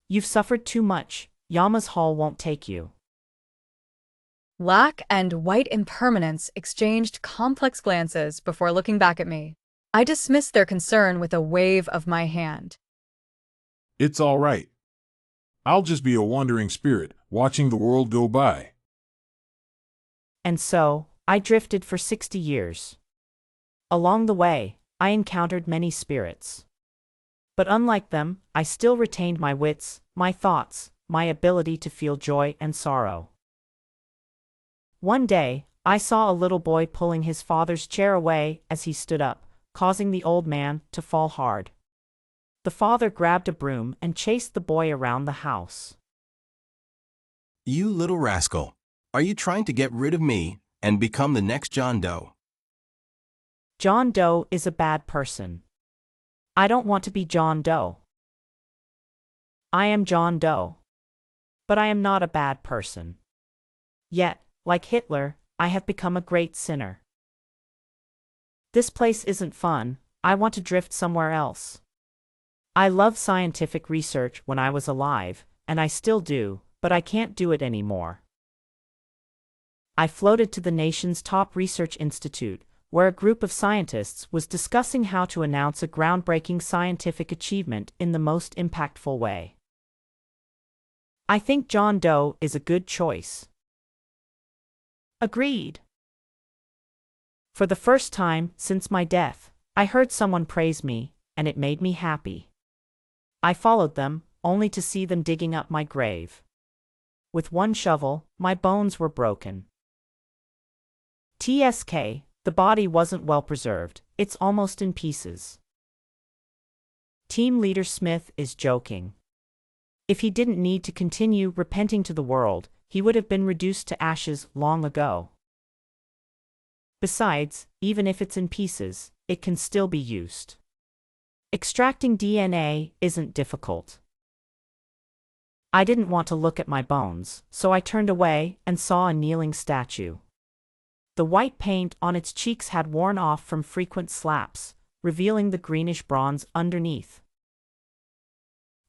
You've suffered too much. Yama's hall won't take you. Black and white impermanence exchanged complex glances before looking back at me. I dismissed their concern with a wave of my hand. It's all right. I'll just be a wandering spirit, watching the world go by. And so, I drifted for 60 years. Along the way, I encountered many spirits. But unlike them, I still retained my wits, my thoughts, my ability to feel joy and sorrow. One day, I saw a little boy pulling his father's chair away as he stood up, causing the old man to fall hard. The father grabbed a broom and chased the boy around the house. You little rascal. Are you trying to get rid of me and become the next John Doe? John Doe is a bad person. I don't want to be John Doe. I am John Doe. But I am not a bad person. Yet, like Hitler, I have become a great sinner. This place isn't fun. I want to drift somewhere else. I loved scientific research when I was alive, and I still do, but I can't do it anymore. I floated to the nation's top research institute, where a group of scientists was discussing how to announce a groundbreaking scientific achievement in the most impactful way. I think John Doe is a good choice. Agreed. For the first time since my death, I heard someone praise me, and it made me happy. I followed them, only to see them digging up my grave. With one shovel, my bones were broken. TSK, the body wasn't well preserved, it's almost in pieces. Team Leader Smith is joking. If he didn't need to continue repenting to the world, he would have been reduced to ashes long ago. Besides, even if it's in pieces, it can still be used. Extracting DNA isn't difficult. I didn't want to look at my bones, so I turned away and saw a kneeling statue. The white paint on its cheeks had worn off from frequent slaps, revealing the greenish bronze underneath.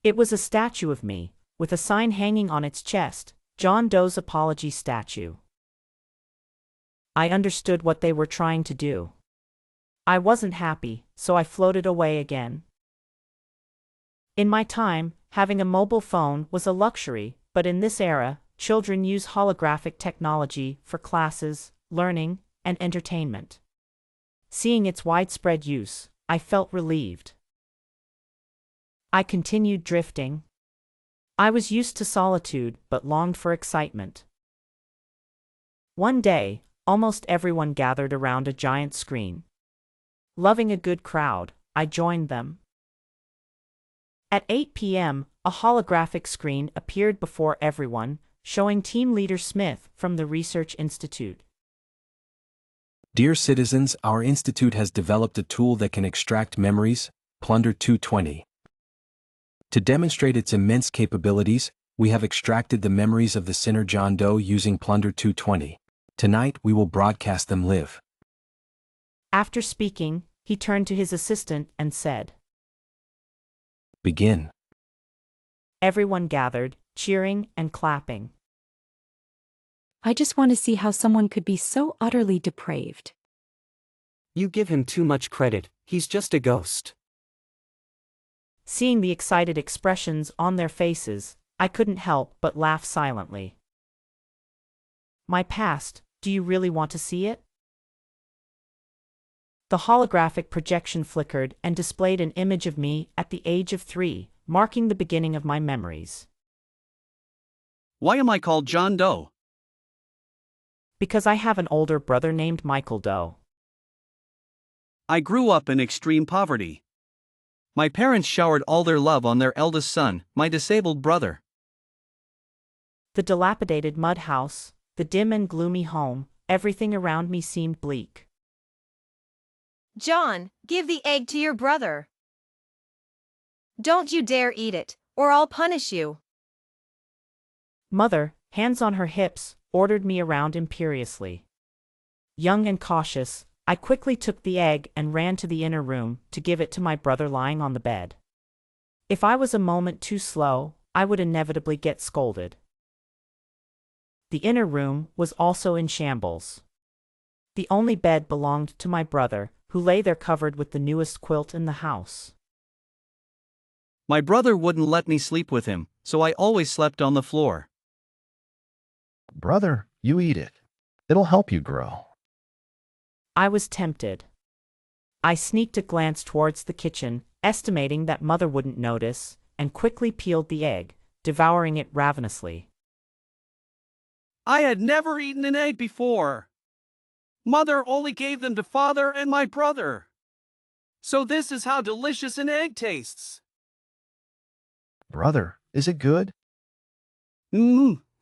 It was a statue of me, with a sign hanging on its chest, John Doe's Apology Statue. I understood what they were trying to do. I wasn't happy, so I floated away again. In my time, having a mobile phone was a luxury, but in this era, children use holographic technology for classes, learning, and entertainment. Seeing its widespread use, I felt relieved. I continued drifting. I was used to solitude but longed for excitement. One day, almost everyone gathered around a giant screen. Loving a good crowd, I joined them. At 8 p.m., a holographic screen appeared before everyone, showing Team Leader Smith from the Research Institute. Dear citizens, our institute has developed a tool that can extract memories, Plunder 220. To demonstrate its immense capabilities, we have extracted the memories of the sinner John Doe using Plunder 220. Tonight we will broadcast them live. After speaking, he turned to his assistant and said, Begin. Everyone gathered, cheering and clapping. I just want to see how someone could be so utterly depraved. You give him too much credit, he's just a ghost. Seeing the excited expressions on their faces, I couldn't help but laugh silently. My past, do you really want to see it? The holographic projection flickered and displayed an image of me at the age of 3, marking the beginning of my memories. Why am I called John Doe? Because I have an older brother named Michael Doe. I grew up in extreme poverty. My parents showered all their love on their eldest son, my disabled brother. The dilapidated mud house, the dim and gloomy home, everything around me seemed bleak. John, give the egg to your brother. Don't you dare eat it, or I'll punish you. Mother, hands on her hips, ordered me around imperiously. Young and cautious, I quickly took the egg and ran to the inner room to give it to my brother lying on the bed. If I was a moment too slow, I would inevitably get scolded. The inner room was also in shambles. The only bed belonged to my brother, who lay there covered with the newest quilt in the house. My brother wouldn't let me sleep with him, so I always slept on the floor. Brother, you eat it. It'll help you grow. I was tempted. I sneaked a glance towards the kitchen, estimating that Mother wouldn't notice, and quickly peeled the egg, devouring it ravenously. I had never eaten an egg before. Mother only gave them to Father and my brother. So this is how delicious an egg tastes. Brother, is it good?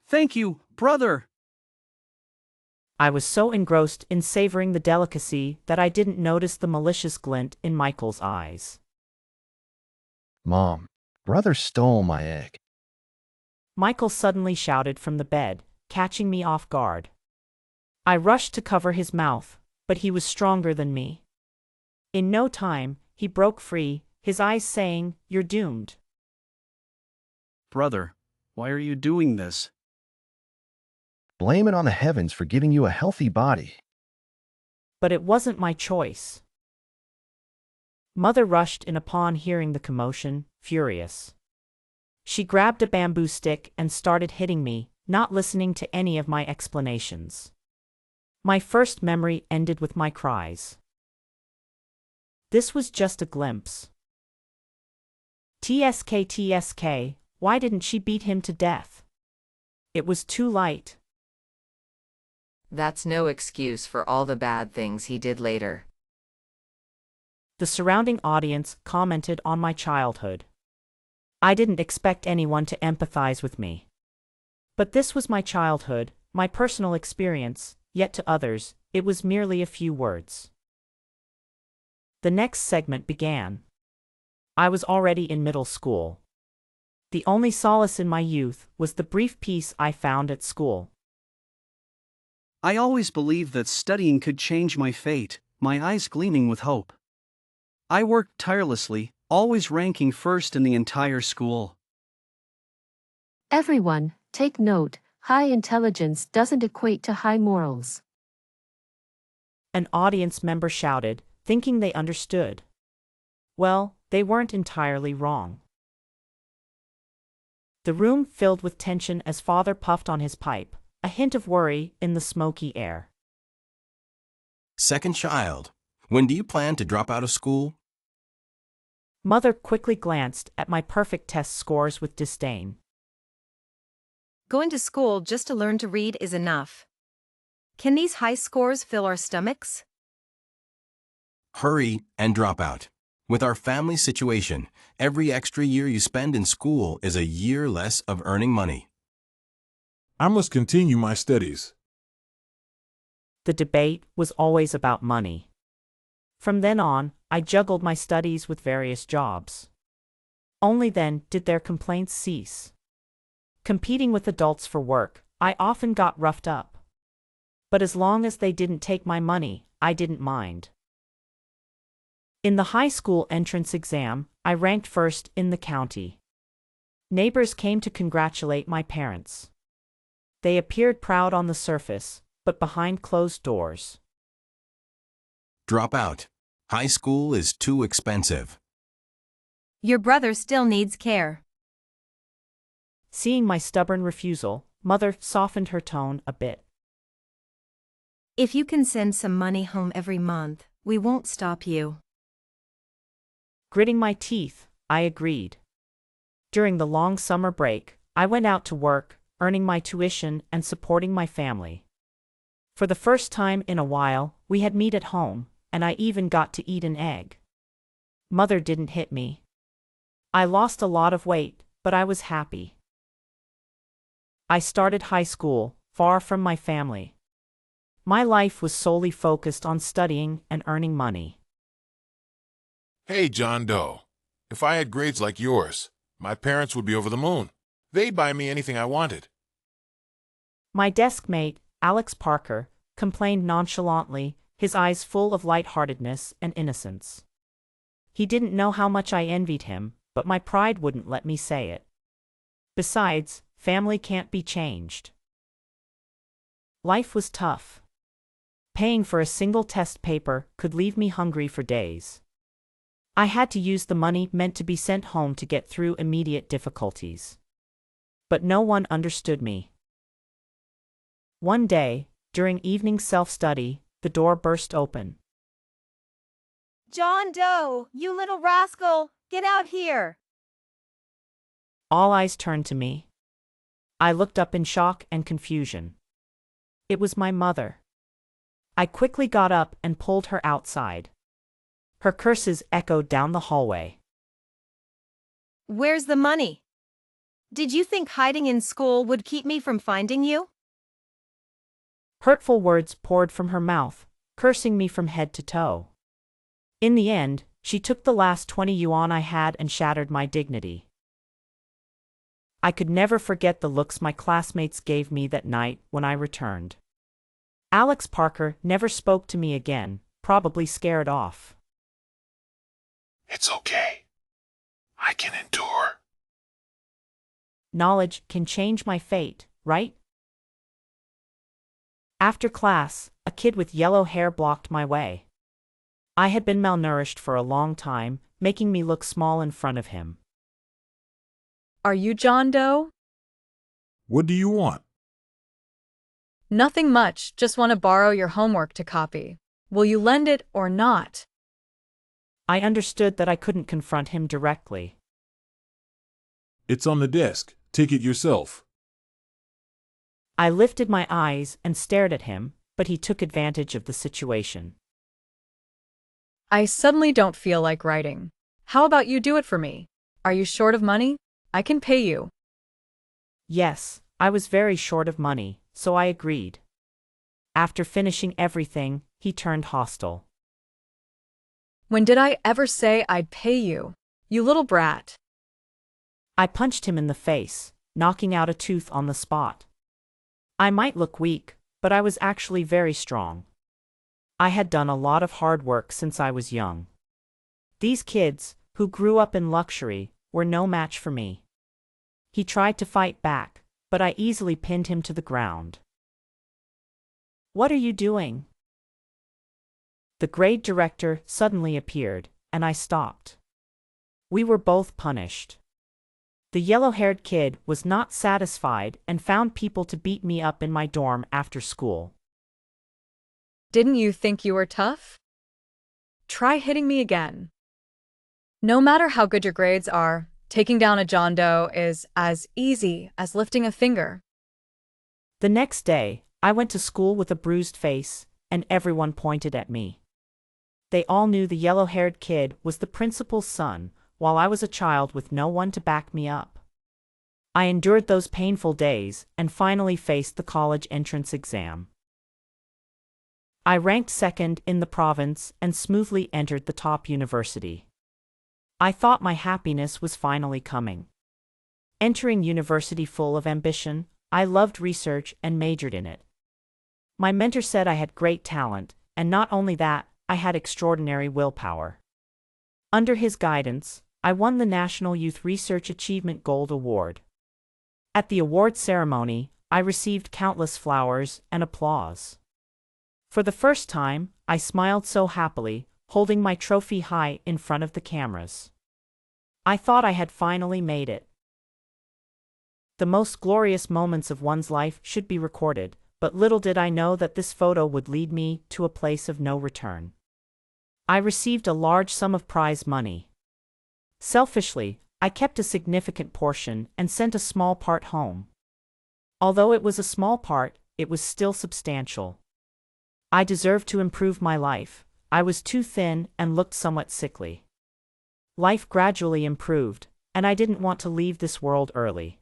Thank you, brother. I was so engrossed in savoring the delicacy that I didn't notice the malicious glint in Michael's eyes. Mom, brother stole my egg. Michael suddenly shouted from the bed, catching me off guard. I rushed to cover his mouth, but he was stronger than me. In no time, he broke free, his eyes saying, "You're doomed." Brother, why are you doing this? Blame it on the heavens for giving you a healthy body. But it wasn't my choice. Mother rushed in upon hearing the commotion, furious. She grabbed a bamboo stick and started hitting me, not listening to any of my explanations. My first memory ended with my cries. This was just a glimpse. TSK, why didn't she beat him to death? It was too late. That's no excuse for all the bad things he did later. The surrounding audience commented on my childhood. I didn't expect anyone to empathize with me. But this was my childhood, my personal experience, yet to others, it was merely a few words. The next segment began. I was already in middle school. The only solace in my youth was the brief peace I found at school. I always believed that studying could change my fate, my eyes gleaming with hope. I worked tirelessly, always ranking first in the entire school. Everyone, take note, high intelligence doesn't equate to high morals. An audience member shouted, thinking they understood. Well, they weren't entirely wrong. The room filled with tension as Father puffed on his pipe, a hint of worry in the smoky air. Second child, when do you plan to drop out of school? Mother quickly glanced at my perfect test scores with disdain. Going to school just to learn to read is enough. Can these high scores fill our stomachs? Hurry and drop out. With our family situation, every extra year you spend in school is a year less of earning money. I must continue my studies. The debate was always about money. From then on, I juggled my studies with various jobs. Only then did their complaints cease. Competing with adults for work, I often got roughed up. But as long as they didn't take my money, I didn't mind. In the high school entrance exam, I ranked first in the county. Neighbors came to congratulate my parents. They appeared proud on the surface, but behind closed doors. Drop out. High school is too expensive. Your brother still needs care. Seeing my stubborn refusal, Mother softened her tone a bit. If you can send some money home every month, we won't stop you. Gritting my teeth, I agreed. During the long summer break, I went out to work, earning my tuition and supporting my family. For the first time in a while, we had meat at home, and I even got to eat an egg. Mother didn't hit me. I lost a lot of weight, but I was happy. I started high school, far from my family. My life was solely focused on studying and earning money. Hey, John Doe. If I had grades like yours, my parents would be over the moon. They'd buy me anything I wanted. My desk mate, Alex Parker, complained nonchalantly, his eyes full of lightheartedness and innocence. He didn't know how much I envied him, but my pride wouldn't let me say it. Besides, family can't be changed. Life was tough. Paying for a single test paper could leave me hungry for days. I had to use the money meant to be sent home to get through immediate difficulties. But no one understood me. One day, during evening self-study, the door burst open. John Doe, you little rascal, get out here! All eyes turned to me. I looked up in shock and confusion. It was my mother. I quickly got up and pulled her outside. Her curses echoed down the hallway. Where's the money? Did you think hiding in school would keep me from finding you? Hurtful words poured from her mouth, cursing me from head to toe. In the end, she took the last 20 yuan I had and shattered my dignity. I could never forget the looks my classmates gave me that night when I returned. Alex Parker never spoke to me again, probably scared off. It's okay. I can endure. Knowledge can change my fate, right? After class, a kid with yellow hair blocked my way. I had been malnourished for a long time, making me look small in front of him. Are you John Doe? What do you want? Nothing much, just want to borrow your homework to copy. Will you lend it or not? I understood that I couldn't confront him directly. It's on the desk. Take it yourself. I lifted my eyes and stared at him, but he took advantage of the situation. I suddenly don't feel like writing. How about you do it for me? Are you short of money? I can pay you. Yes, I was very short of money, so I agreed. After finishing everything, he turned hostile. When did I ever say I'd pay you? You little brat. I punched him in the face, knocking out a tooth on the spot. I might look weak, but I was actually very strong. I had done a lot of hard work since I was young. These kids, who grew up in luxury, were no match for me. He tried to fight back, but I easily pinned him to the ground. What are you doing? The grade director suddenly appeared, and I stopped. We were both punished. The yellow-haired kid was not satisfied and found people to beat me up in my dorm after school. Didn't you think you were tough? Try hitting me again. No matter how good your grades are, taking down a John Doe is as easy as lifting a finger. The next day, I went to school with a bruised face, and everyone pointed at me. They all knew the yellow-haired kid was the principal's son, while I was a child with no one to back me up. I endured those painful days and finally faced the college entrance exam. I ranked second in the province and smoothly entered the top university. I thought my happiness was finally coming. Entering university full of ambition, I loved research and majored in it. My mentor said I had great talent, and not only that, I had extraordinary willpower. Under his guidance, I won the National Youth Research Achievement Gold Award. At the award ceremony, I received countless flowers and applause. For the first time, I smiled so happily, holding my trophy high in front of the cameras. I thought I had finally made it. The most glorious moments of one's life should be recorded, but little did I know that this photo would lead me to a place of no return. I received a large sum of prize money. Selfishly, I kept a significant portion and sent a small part home. Although it was a small part, it was still substantial. I deserved to improve my life. I was too thin and looked somewhat sickly. Life gradually improved, and I didn't want to leave this world early.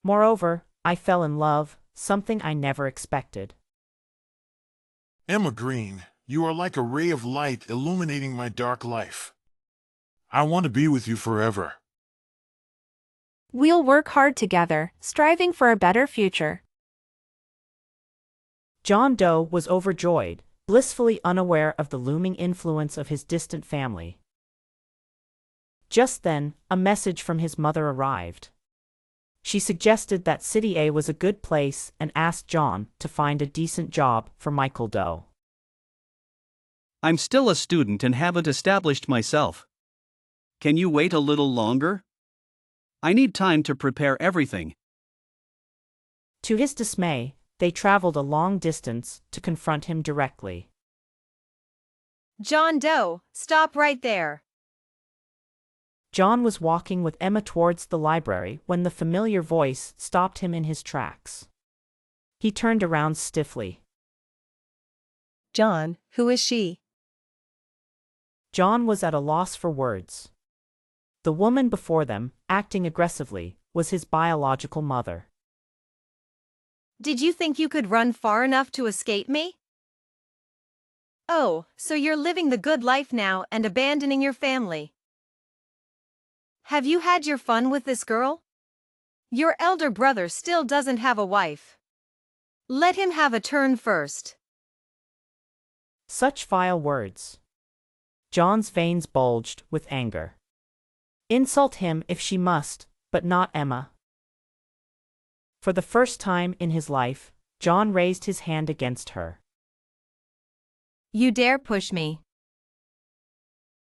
Moreover, I fell in love, something I never expected. Emma Green, you are like a ray of light illuminating my dark life. I want to be with you forever. We'll work hard together, striving for a better future. John Doe was overjoyed, blissfully unaware of the looming influence of his distant family. Just then, a message from his mother arrived. She suggested that City A was a good place and asked John to find a decent job for Michael Doe. I'm still a student and haven't established myself. Can you wait a little longer? I need time to prepare everything. To his dismay, they traveled a long distance to confront him directly. John Doe, stop right there. John was walking with Emma towards the library when the familiar voice stopped him in his tracks. He turned around stiffly. John, who is she? John was at a loss for words. The woman before them, acting aggressively, was his biological mother. Did you think you could run far enough to escape me? Oh, so you're living the good life now and abandoning your family. Have you had your fun with this girl? Your elder brother still doesn't have a wife. Let him have a turn first. Such vile words. John's veins bulged with anger. Insult him if she must, but not Emma. For the first time in his life, John raised his hand against her. You dare push me?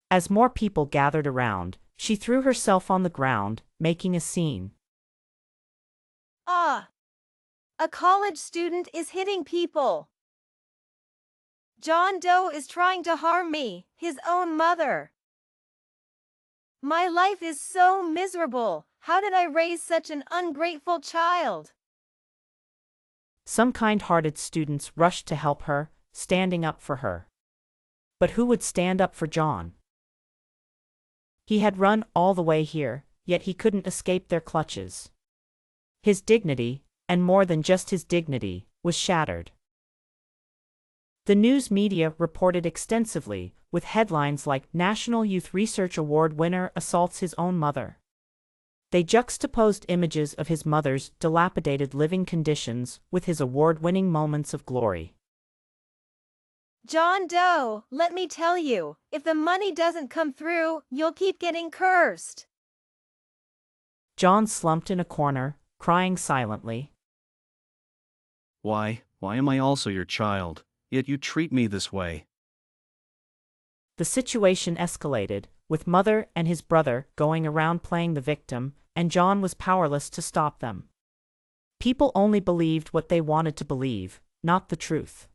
As more people gathered around, she threw herself on the ground, making a scene. Ah! A college student is hitting people. John Doe is trying to harm me, his own mother. My life is so miserable. How did I raise such an ungrateful child? Some kind-hearted students rushed to help her, standing up for her. But who would stand up for John? He had run all the way here, yet he couldn't escape their clutches. His dignity, and more than just his dignity, was shattered. The news media reported extensively, with headlines like National Youth Research Award winner assaults his own mother. They juxtaposed images of his mother's dilapidated living conditions with his award-winning moments of glory. John Doe, let me tell you, if the money doesn't come through, you'll keep getting cursed. John slumped in a corner, crying silently. Why am I also your child, yet you treat me this way? The situation escalated, with mother and his brother going around playing the victim, and John was powerless to stop them. People only believed what they wanted to believe, not the truth.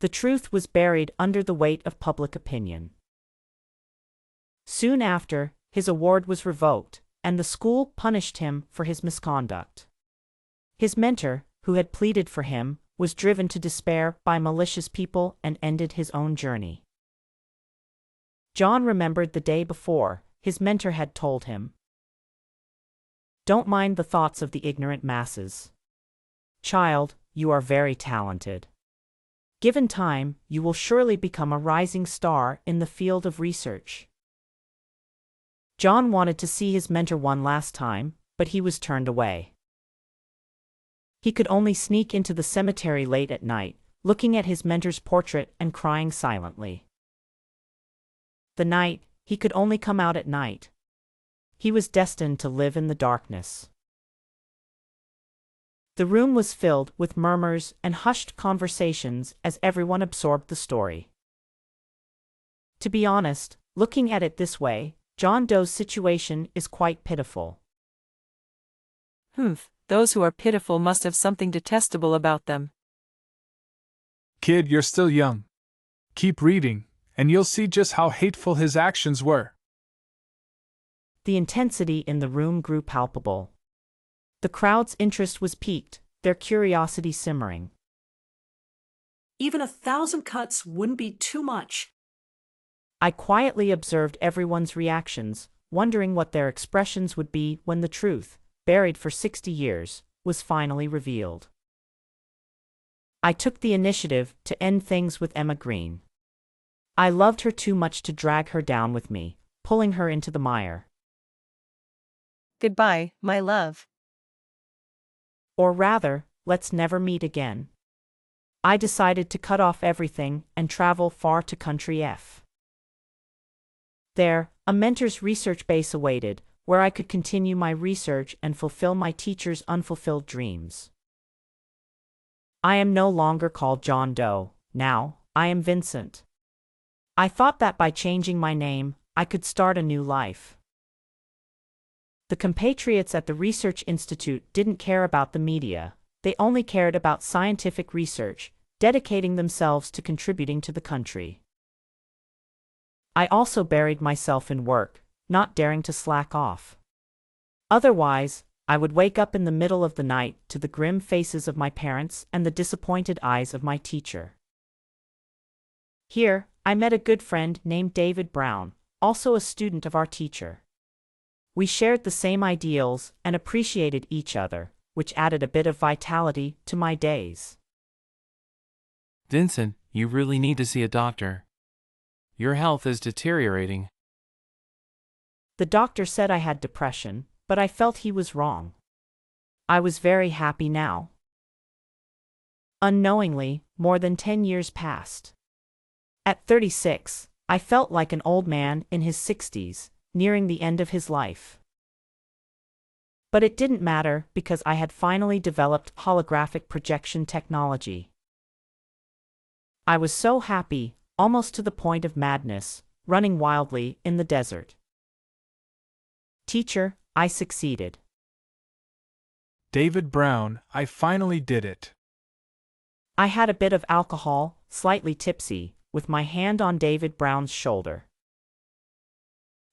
The truth was buried under the weight of public opinion. Soon after, his award was revoked, and the school punished him for his misconduct. His mentor, who had pleaded for him, was driven to despair by malicious people and ended his own journey. John remembered the day before, his mentor had told him, "Don't mind the thoughts of the ignorant masses. Child, you are very talented. Given time, you will surely become a rising star in the field of research." John wanted to see his mentor one last time, but he was turned away. He could only sneak into the cemetery late at night, looking at his mentor's portrait and crying silently. The night, he could only come out at night. He was destined to live in the darkness. The room was filled with murmurs and hushed conversations as everyone absorbed the story. To be honest, looking at it this way, John Doe's situation is quite pitiful. Those who are pitiful must have something detestable about them. Kid, you're still young. Keep reading, and you'll see just how hateful his actions were. The intensity in the room grew palpable. The crowd's interest was piqued, their curiosity simmering. Even 1,000 cuts wouldn't be too much. I quietly observed everyone's reactions, wondering what their expressions would be when the truth, buried for 60 years, was finally revealed. I took the initiative to end things with Emma Green. I loved her too much to drag her down with me, pulling her into the mire. Goodbye, my love. Or rather, let's never meet again. I decided to cut off everything and travel far to country F. There, a mentor's research base awaited, where I could continue my research and fulfill my teacher's unfulfilled dreams. I am no longer called John Doe, now, I am Vincent. I thought that by changing my name, I could start a new life. The compatriots at the Research Institute didn't care about the media, they only cared about scientific research, dedicating themselves to contributing to the country. I also buried myself in work, not daring to slack off. Otherwise, I would wake up in the middle of the night to the grim faces of my parents and the disappointed eyes of my teacher. Here, I met a good friend named David Brown, also a student of our teacher. We shared the same ideals and appreciated each other, which added a bit of vitality to my days. Vincent, you really need to see a doctor. Your health is deteriorating. The doctor said I had depression, but I felt he was wrong. I was very happy now. Unknowingly, more than 10 years passed. At 36, I felt like an old man in his 60s, nearing the end of his life. But it didn't matter because I had finally developed holographic projection technology. I was so happy, almost to the point of madness, running wildly in the desert. Teacher, I succeeded. David Brown, I finally did it. I had a bit of alcohol, slightly tipsy, with my hand on David Brown's shoulder.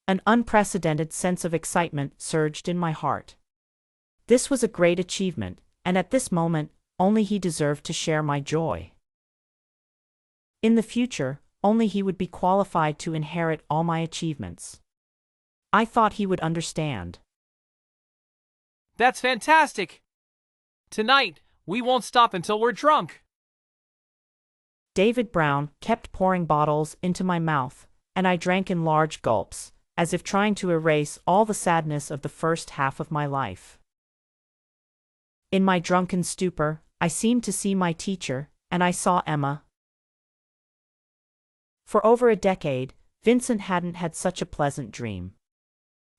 An unprecedented sense of excitement surged in my heart. This was a great achievement, and at this moment, only he deserved to share my joy. In the future, only he would be qualified to inherit all my achievements. I thought he would understand. That's fantastic! Tonight, we won't stop until we're drunk. David Brown kept pouring bottles into my mouth, and I drank in large gulps, as if trying to erase all the sadness of the first half of my life. In my drunken stupor, I seemed to see my teacher, and I saw Emma. For over a decade, Vincent hadn't had such a pleasant dream.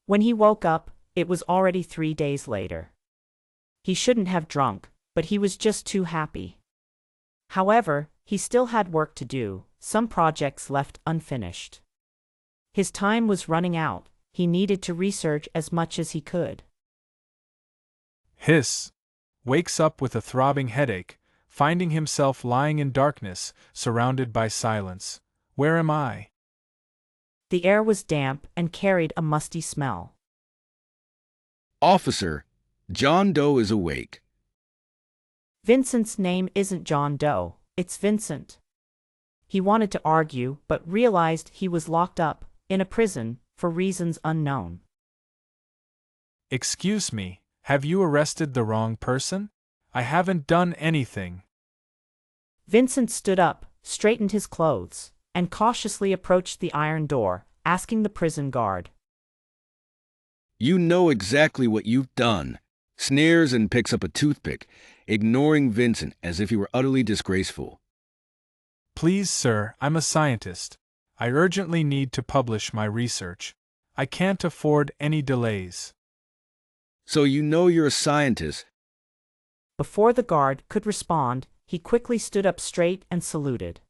When he woke up, it was already 3 days later. He shouldn't have drunk, but he was just too happy. However, he still had work to do, some projects left unfinished. His time was running out, he needed to research as much as he could. Hiss. Wakes up with a throbbing headache, finding himself lying in darkness, surrounded by silence. Where am I? The air was damp and carried a musty smell. Officer, John Doe is awake. Vincent's name isn't John Doe, it's Vincent. He wanted to argue but realized he was locked up, in a prison, for reasons unknown. Excuse me, have you arrested the wrong person? I haven't done anything. Vincent stood up, straightened his clothes, and cautiously approached the iron door, asking the prison guard. You know exactly what you've done. Sneers and picks up a toothpick, ignoring Vincent as if he were utterly disgraceful. Please, sir, I'm a scientist. I urgently need to publish my research. I can't afford any delays. So you know you're a scientist. Before the guard could respond, he quickly stood up straight and saluted.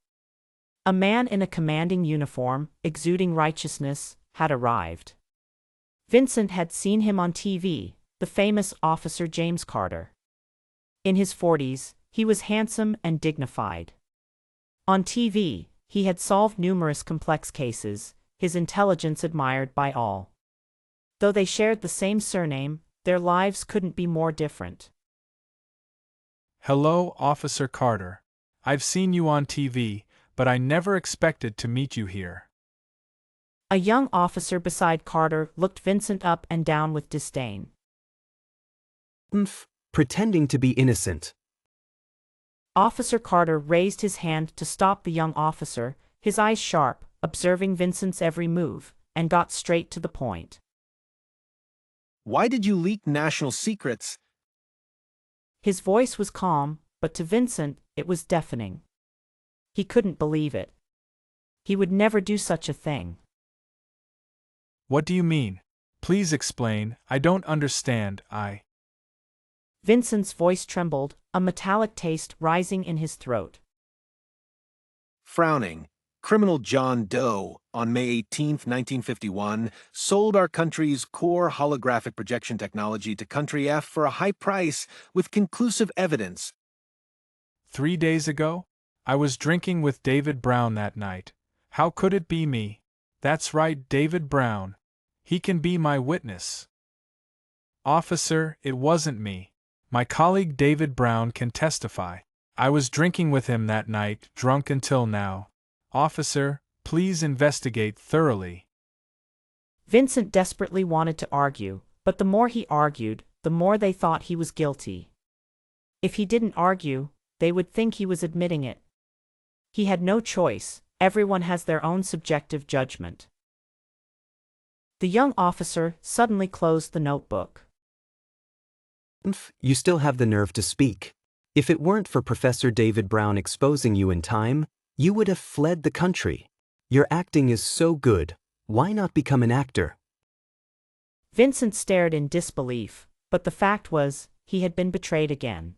A man in a commanding uniform, exuding righteousness, had arrived. Vincent had seen him on TV, the famous Officer James Carter. In his 40s, he was handsome and dignified. On TV, he had solved numerous complex cases, his intelligence admired by all. Though they shared the same surname, their lives couldn't be more different. Hello, Officer Carter. I've seen you on TV, but I never expected to meet you here. A young officer beside Carter looked Vincent up and down with disdain. Pretending to be innocent. Officer Carter raised his hand to stop the young officer, his eyes sharp, observing Vincent's every move, and got straight to the point. Why did you leak national secrets? His voice was calm, but to Vincent, it was deafening. He couldn't believe it. He would never do such a thing. What do you mean? Please explain, I don't understand, Vincent's voice trembled, a metallic taste rising in his throat. Frowning, criminal John Doe, on May 18, 1951, sold our country's core holographic projection technology to Country F for a high price with conclusive evidence. 3 days ago? I was drinking with David Brown that night. How could it be me? That's right, David Brown. He can be my witness. Officer, it wasn't me. My colleague David Brown can testify. I was drinking with him that night, drunk until now. Officer, please investigate thoroughly. Vincent desperately wanted to argue, but the more he argued, the more they thought he was guilty. If he didn't argue, they would think he was admitting it. He had no choice, everyone has their own subjective judgment. The young officer suddenly closed the notebook. You still have the nerve to speak. If it weren't for Professor David Brown exposing you in time, you would have fled the country. Your acting is so good, why not become an actor? Vincent stared in disbelief, but the fact was, he had been betrayed again.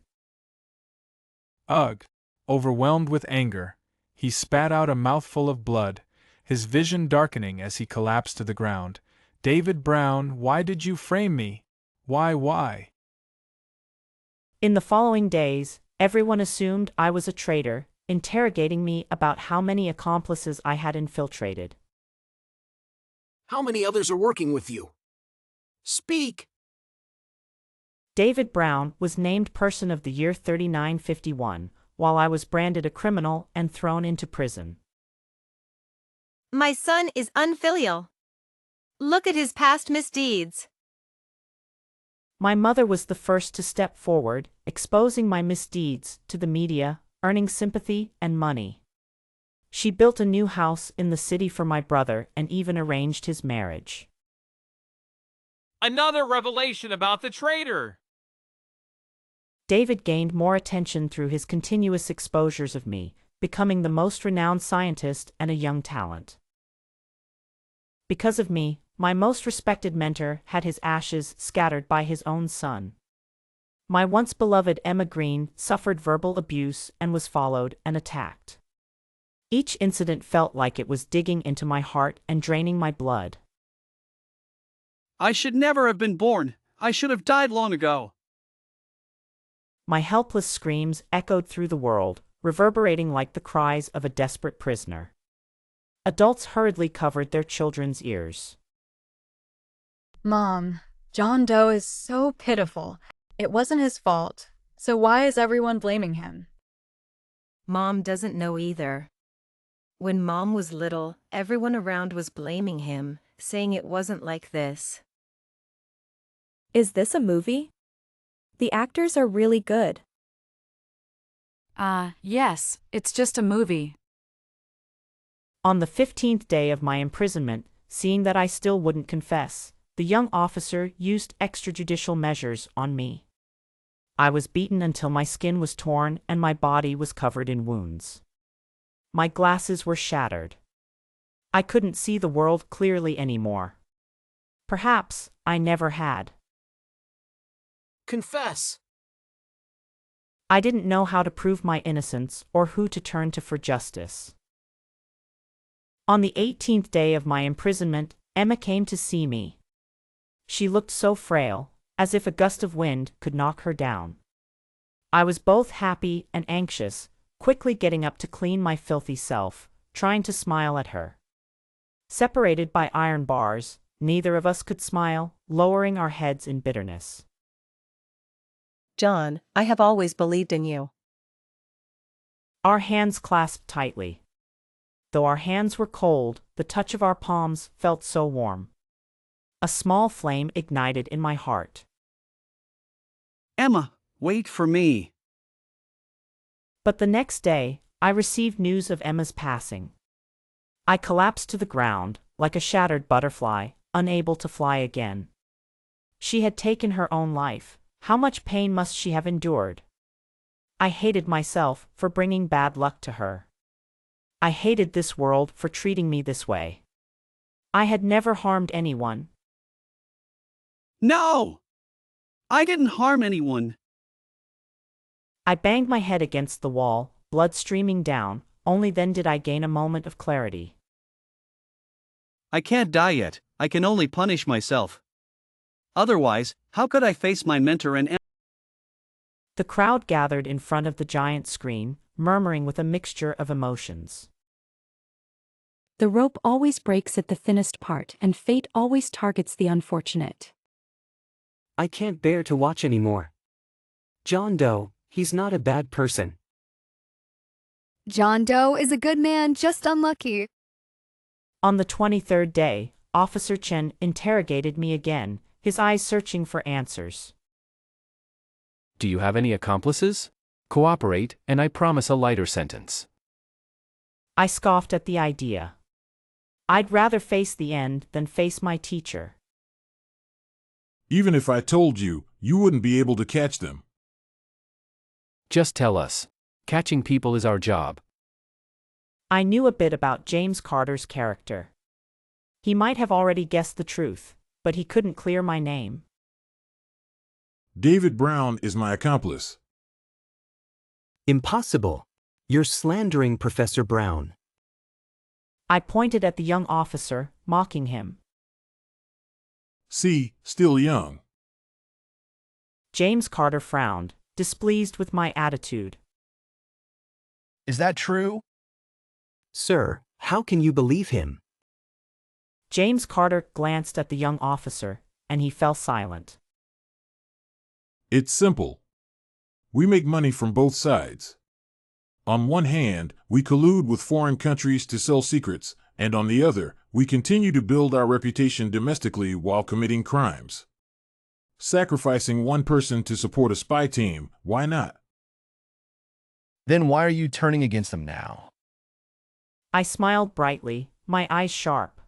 Ugh! Overwhelmed with anger, he spat out a mouthful of blood, his vision darkening as he collapsed to the ground. David Brown, why did you frame me? Why? In the following days, everyone assumed I was a traitor, interrogating me about how many accomplices I had infiltrated. How many others are working with you? Speak! David Brown was named Person of the Year 3951, while I was branded a criminal and thrown into prison. My son is unfilial. Look at his past misdeeds. My mother was the first to step forward, exposing my misdeeds to the media, earning sympathy and money. She built a new house in the city for my brother and even arranged his marriage. Another revelation about the traitor! David gained more attention through his continuous exposures of me, becoming the most renowned scientist and a young talent. Because of me, my most respected mentor had his ashes scattered by his own son. My once beloved Emma Green suffered verbal abuse and was followed and attacked. Each incident felt like it was digging into my heart and draining my blood. I should never have been born. I should have died long ago. My helpless screams echoed through the world, reverberating like the cries of a desperate prisoner. Adults hurriedly covered their children's ears. Mom, John Doe is so pitiful. It wasn't his fault. So why is everyone blaming him? Mom doesn't know either. When Mom was little, everyone around was blaming him, saying it wasn't like this. Is this a movie? The actors are really good. Yes, it's just a movie. On the 15th day of my imprisonment, seeing that I still wouldn't confess, the young officer used extrajudicial measures on me. I was beaten until my skin was torn and my body was covered in wounds. My glasses were shattered. I couldn't see the world clearly anymore. Perhaps I never had. Confess! I didn't know how to prove my innocence or who to turn to for justice. On the 18th day of my imprisonment, Emma came to see me. She looked so frail, as if a gust of wind could knock her down. I was both happy and anxious, quickly getting up to clean my filthy self, trying to smile at her. Separated by iron bars, neither of us could smile, lowering our heads in bitterness. John, I have always believed in you. Our hands clasped tightly. Though our hands were cold, the touch of our palms felt so warm. A small flame ignited in my heart. Emma, wait for me. But the next day, I received news of Emma's passing. I collapsed to the ground, like a shattered butterfly, unable to fly again. She had taken her own life. How much pain must she have endured? I hated myself for bringing bad luck to her. I hated this world for treating me this way. I had never harmed anyone. No! I didn't harm anyone. I banged my head against the wall, blood streaming down. Only then did I gain a moment of clarity. I can't die yet, I can only punish myself. Otherwise, how could I face my mentor and The crowd gathered in front of the giant screen, murmuring with a mixture of emotions. The rope always breaks at the thinnest part, and fate always targets the unfortunate. I can't bear to watch anymore. John Doe, he's not a bad person. John Doe is a good man, just unlucky. On the 23rd day, Officer Chen interrogated me again, his eyes searching for answers. Do you have any accomplices? Cooperate, and I promise a lighter sentence. I scoffed at the idea. I'd rather face the end than face my teacher. Even if I told you, you wouldn't be able to catch them. Just tell us. Catching people is our job. I knew a bit about James Carter's character. He might have already guessed the truth, but he couldn't clear my name. David Brown is my accomplice. Impossible. You're slandering Professor Brown. I pointed at the young officer, mocking him. See, still young. James Carter frowned, displeased with my attitude. Is that true? Sir, how can you believe him? James Carter glanced at the young officer, and he fell silent. It's simple. We make money from both sides. On one hand, we collude with foreign countries to sell secrets, and on the other, we continue to build our reputation domestically while committing crimes. Sacrificing one person to support a spy team, why not? Then why are you turning against them now? I smiled brightly, my eyes sharp.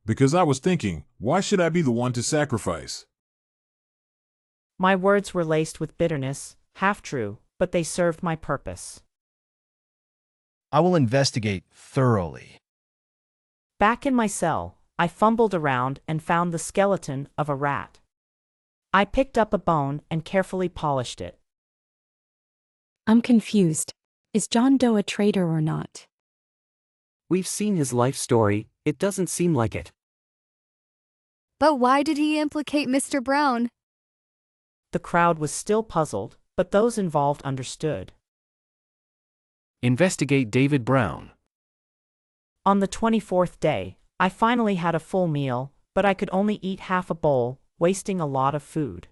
Because I was thinking, why should I be the one to sacrifice? My words were laced with bitterness, half true, but they served my purpose. I will investigate thoroughly. Back in my cell, I fumbled around and found the skeleton of a rat. I picked up a bone and carefully polished it. I'm confused. Is John Doe a traitor or not? We've seen his life story, it doesn't seem like it. But why did he implicate Mr. Brown? The crowd was still puzzled, but those involved understood. Investigate David Brown. On the 24th day, I finally had a full meal, but I could only eat half a bowl, wasting a lot of food.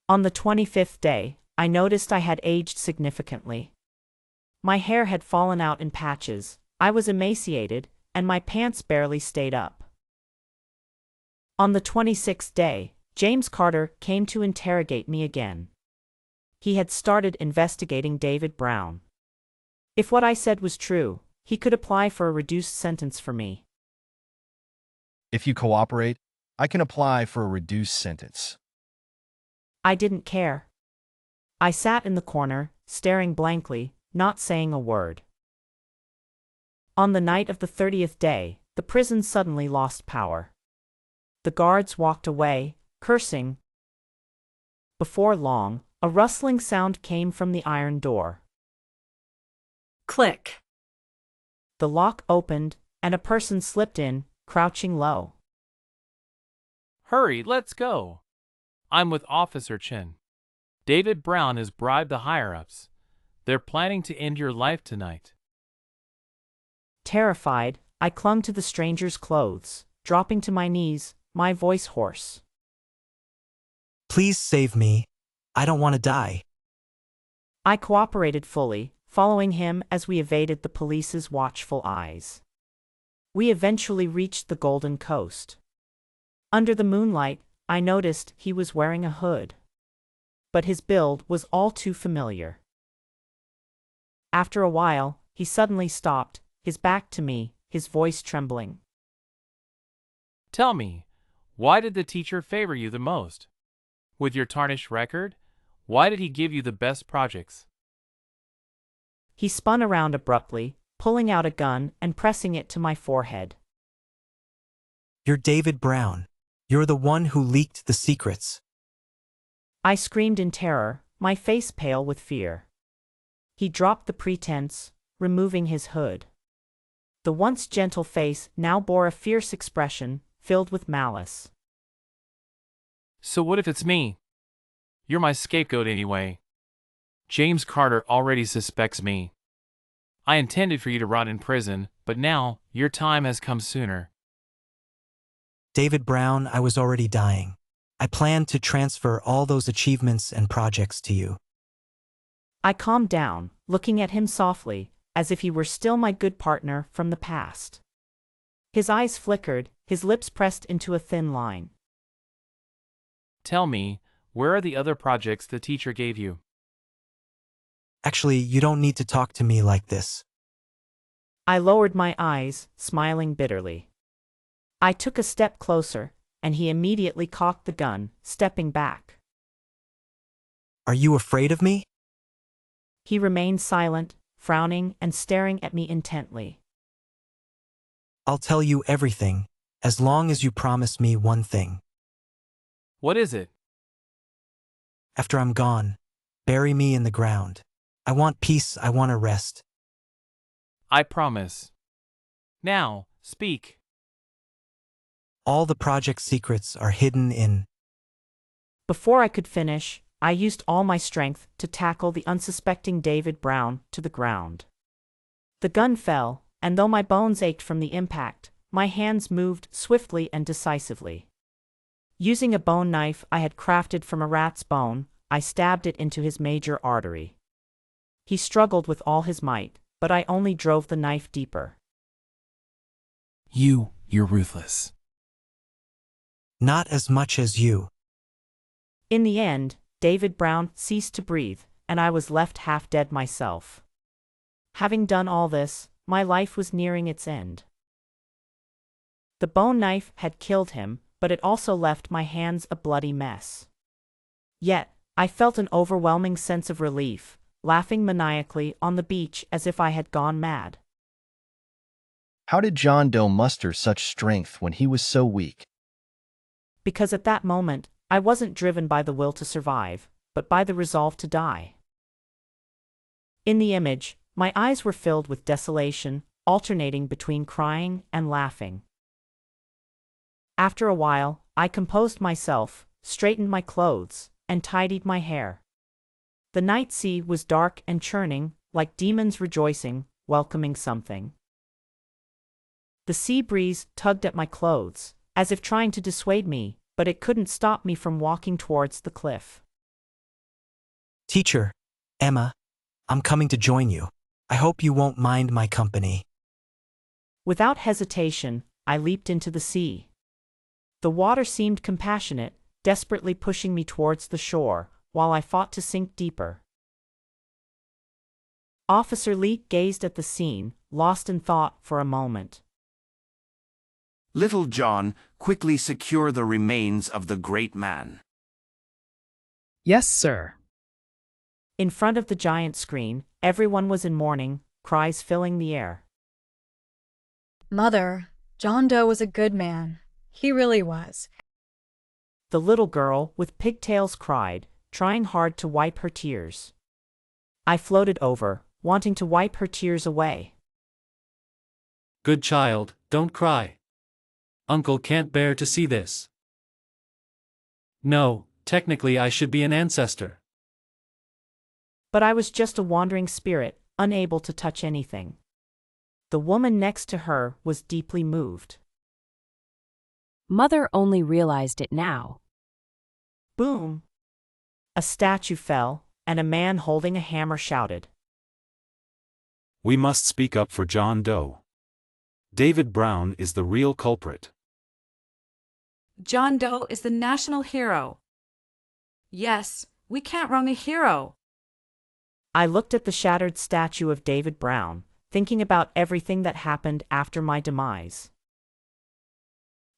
On the 25th day, I noticed I had aged significantly. My hair had fallen out in patches, I was emaciated, and my pants barely stayed up. On the 26th day, James Carter came to interrogate me again. He had started investigating David Brown. If what I said was true, he could apply for a reduced sentence for me. If you cooperate, I can apply for a reduced sentence. I didn't care. I sat in the corner, staring blankly, not saying a word. On the night of the 30th day, the prison suddenly lost power. The guards walked away, cursing. Before long, a rustling sound came from the iron door. Click. The lock opened, and a person slipped in, crouching low. Hurry, let's go. I'm with Officer Chen. David Brown has bribed the higher-ups. They're planning to end your life tonight. Terrified, I clung to the stranger's clothes, dropping to my knees, my voice hoarse. Please save me. I don't want to die. I cooperated fully, following him as we evaded the police's watchful eyes. We eventually reached the Golden Coast. Under the moonlight, I noticed he was wearing a hood. But his build was all too familiar. After a while, he suddenly stopped, his back to me, his voice trembling. Tell me, why did the teacher favor you the most? With your tarnished record, why did he give you the best projects? He spun around abruptly, pulling out a gun and pressing it to my forehead. You're David Brown. You're the one who leaked the secrets. I screamed in terror, my face pale with fear. He dropped the pretense, removing his hood. The once gentle face now bore a fierce expression, filled with malice. So what if it's me? You're my scapegoat anyway. James Carter already suspects me. I intended for you to rot in prison, but now your time has come sooner. David Brown, I was already dying. I planned to transfer all those achievements and projects to you. I calmed down, looking at him softly, as if he were still my good partner from the past. His eyes flickered, his lips pressed into a thin line. Tell me, where are the other projects the teacher gave you? Actually, you don't need to talk to me like this. I lowered my eyes, smiling bitterly. I took a step closer, and he immediately cocked the gun, stepping back. Are you afraid of me? He remained silent, frowning and staring at me intently. I'll tell you everything, as long as you promise me one thing. What is it? After I'm gone, bury me in the ground. I want peace, I want to rest. I promise. Now, speak. All the project secrets are hidden in. Before I could finish, I used all my strength to tackle the unsuspecting David Brown to the ground. The gun fell, and though my bones ached from the impact, my hands moved swiftly and decisively. Using a bone knife I had crafted from a rat's bone, I stabbed it into his major artery. He struggled with all his might, but I only drove the knife deeper. You're ruthless. Not as much as you. In the end, David Brown ceased to breathe, and I was left half dead myself. Having done all this, my life was nearing its end. The bone knife had killed him, but it also left my hands a bloody mess. Yet, I felt an overwhelming sense of relief, laughing maniacally on the beach as if I had gone mad. How did John Doe muster such strength when he was so weak? Because at that moment, I wasn't driven by the will to survive, but by the resolve to die. In the image, my eyes were filled with desolation, alternating between crying and laughing. After a while, I composed myself, straightened my clothes, and tidied my hair. The night sea was dark and churning, like demons rejoicing, welcoming something. The sea breeze tugged at my clothes, as if trying to dissuade me, but it couldn't stop me from walking towards the cliff. Teacher, Emma, I'm coming to join you. I hope you won't mind my company. Without hesitation, I leaped into the sea. The water seemed compassionate, desperately pushing me towards the shore, while I fought to sink deeper. Officer Lee gazed at the scene, lost in thought for a moment. Little John, quickly secure the remains of the great man. Yes, sir. In front of the giant screen, everyone was in mourning, cries filling the air. Mother, John Doe was a good man. He really was. The little girl with pigtails cried, trying hard to wipe her tears. I floated over, wanting to wipe her tears away. Good child, don't cry. Uncle can't bear to see this. No, technically I should be an ancestor. But I was just a wandering spirit, unable to touch anything. The woman next to her was deeply moved. Mother only realized it now. Boom! A statue fell, and a man holding a hammer shouted. We must speak up for John Doe. David Brown is the real culprit. John Doe is the national hero. Yes, we can't wrong a hero. I looked at the shattered statue of David Brown, thinking about everything that happened after my demise.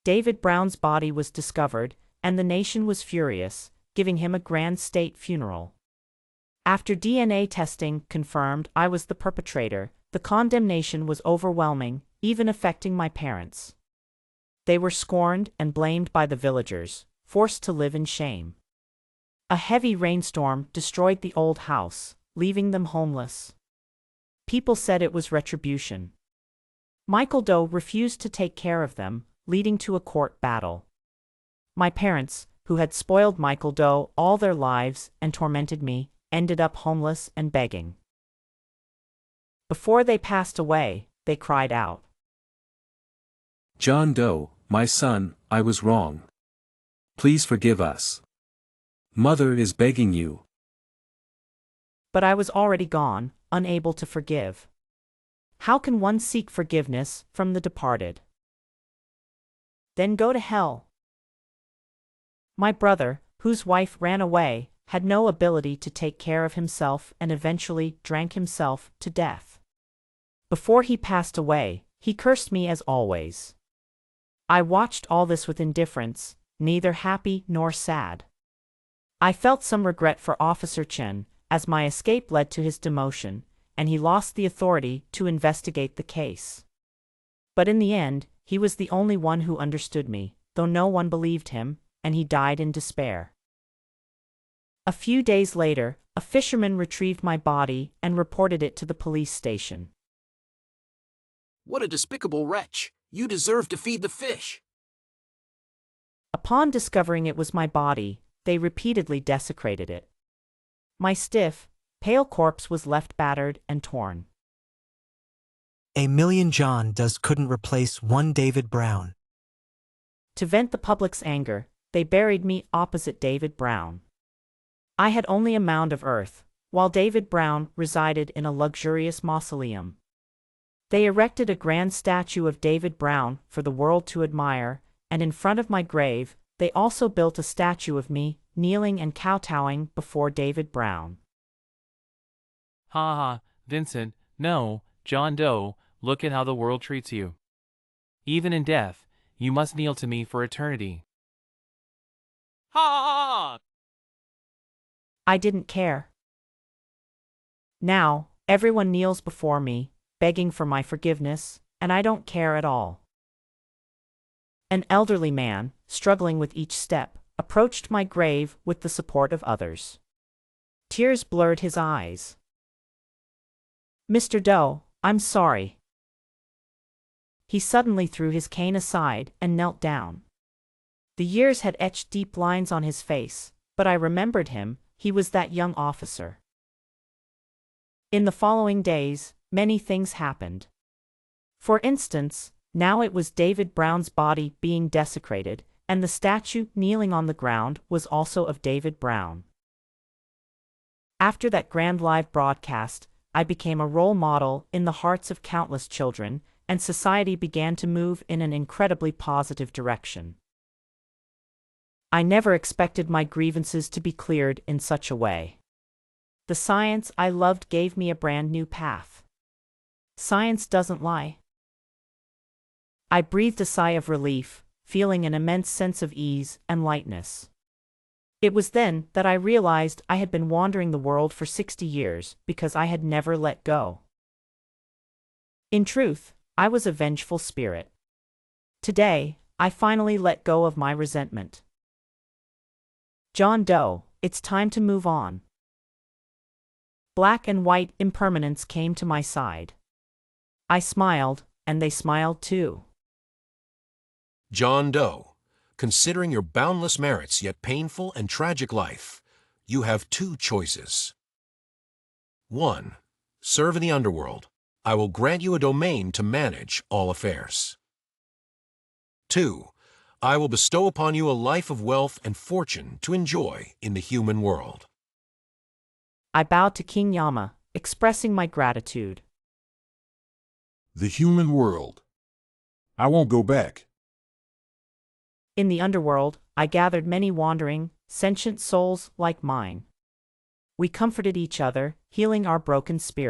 David Brown's body was discovered, and the nation was furious, giving him a grand state funeral. After DNA testing confirmed I was the perpetrator, the condemnation was overwhelming, even affecting my parents. They were scorned and blamed by the villagers, forced to live in shame. A heavy rainstorm destroyed the old house, leaving them homeless. People said it was retribution. Michael Doe refused to take care of them, leading to a court battle. My parents, who had spoiled Michael Doe all their lives and tormented me, ended up homeless and begging. Before they passed away, they cried out, "John Doe, my son, I was wrong. Please forgive us. Mother is begging you." But I was already gone, unable to forgive. How can one seek forgiveness from the departed? Then go to hell. My brother, whose wife ran away, had no ability to take care of himself and eventually drank himself to death. Before he passed away, he cursed me as always. I watched all this with indifference, neither happy nor sad. I felt some regret for Officer Chen, as my escape led to his demotion, and he lost the authority to investigate the case. But in the end, he was the only one who understood me, though no one believed him, and he died in despair. A few days later, a fisherman retrieved my body and reported it to the police station. "What a despicable wretch! You deserve to feed the fish!" Upon discovering it was my body, they repeatedly desecrated it. My stiff, pale corpse was left battered and torn. A million John Does couldn't replace one David Brown. To vent the public's anger, they buried me opposite David Brown. I had only a mound of earth, while David Brown resided in a luxurious mausoleum. They erected a grand statue of David Brown for the world to admire, and in front of my grave, they also built a statue of me, kneeling and kowtowing before David Brown. Ha ha, Vincent, no, John Doe, look at how the world treats you. Even in death, you must kneel to me for eternity. Ha ha ha! I didn't care. Now, everyone kneels before me, begging for my forgiveness, and I don't care at all. An elderly man, struggling with each step, approached my grave with the support of others. Tears blurred his eyes. "Mr. Doe, I'm sorry." He suddenly threw his cane aside and knelt down. The years had etched deep lines on his face, but I remembered him, he was that young officer. In the following days, many things happened. For instance, now it was David Brown's body being desecrated, and the statue kneeling on the ground was also of David Brown. After that grand live broadcast, I became a role model in the hearts of countless children, and society began to move in an incredibly positive direction. I never expected my grievances to be cleared in such a way. The science I loved gave me a brand new path. Science doesn't lie. I breathed a sigh of relief, feeling an immense sense of ease and lightness. It was then that I realized I had been wandering the world for 60 years because I had never let go. In truth, I was a vengeful spirit. Today, I finally let go of my resentment. John Doe, it's time to move on. Black and white impermanence came to my side. I smiled, and they smiled too. John Doe, considering your boundless merits yet painful and tragic life, you have two choices. 1. Serve in the underworld. I will grant you a domain to manage all affairs. 2. I will bestow upon you a life of wealth and fortune to enjoy in the human world. I bowed to King Yama, expressing my gratitude. The human world. I won't go back. In the underworld, I gathered many wandering, sentient souls like mine. We comforted each other, healing our broken spirits.